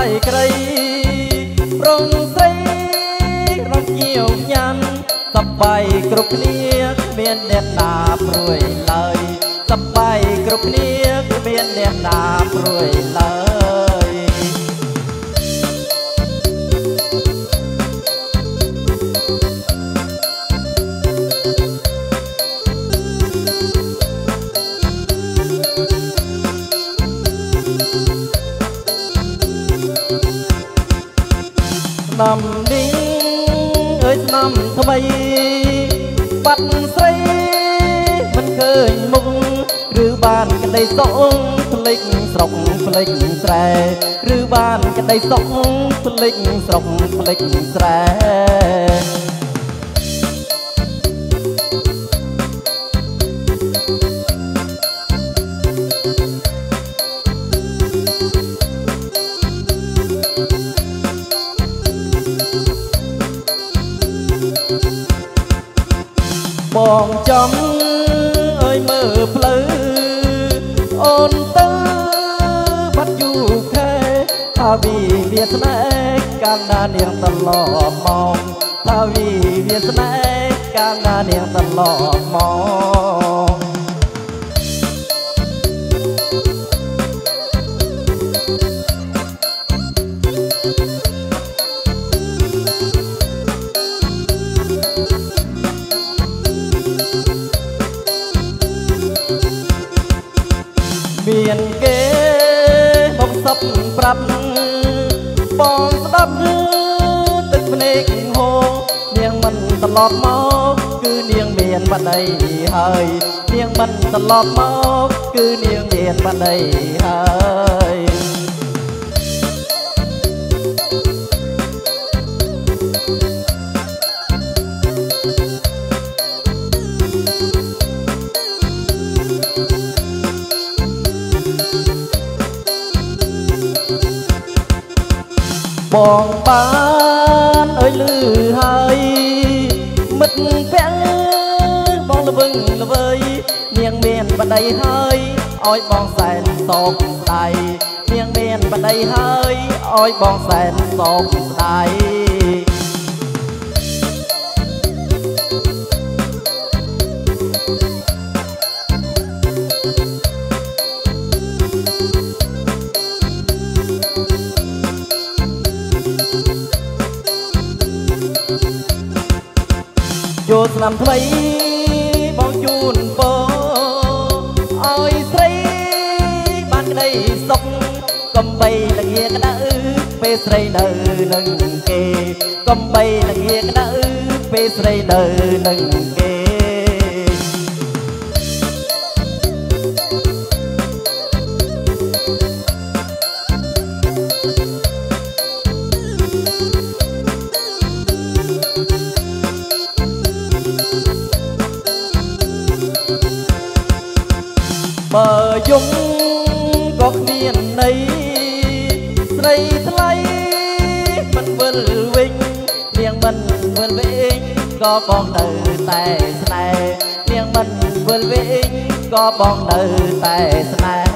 បាយក្រីប្រងស្រីរំញៀវញ៉ាំសប្បាយគ្រប់គ្នាគ្មានអ្នកណាព្រួយឡើយសប្បាយគ្រប់គ្នាគ្មានអ្នកណាព្រួយឡើយស្នំនេះអើយស្នំថ្មីបាត់ស្រីមិនឃើញមុខឬបានក្តីសុខភ្លេចស្រុកភ្លេចស្រែឬបានក្តីសុខភ្លេចស្រុកភ្លេចស្រែបងចំអើយមើលផ្លូវអូនទៅបាត់យូរខែថាវីវាស្នេហ៍កាលណានាងត្រឡប់មកថាវីវាស្នេហ៍កាលណានាងត្រឡប់មកមានគេមកសັບប្រាប់បងស្ដាប់ទឹកភ្នែកហូរនាងមិនត្រឡប់មកគឺនាងមានបាត់ដីហើយនាងមិនត្រឡប់មកគឺនាងមានបាត់ដីហើយបងបានអើយលឺហើយមិត្តភក្តិបងល្វឹងល្វើយនាងមានប្តីហើយឲ្យបងសែនសោកស្ដាយនាងមានប្តីហើយឲ្យបងសែនសោកស្ដាយចូលឆ្នាំថ្មីបងជូនពរឲ្យស្រីបានក្តីសុខកំបីល្ងាក្តៅពេលស្រីនៅនឹងគេកំបីល្ងាក្តៅពេលស្រីនៅនឹងគេបើយំក៏គ្មានន័យស្រីថ្លៃមិនវិលវិញនាងមិនវិលវិញក៏បងនៅតែស្នេហ៍នាងមិនវិលវិញក៏បងនៅតែស្នេហ៍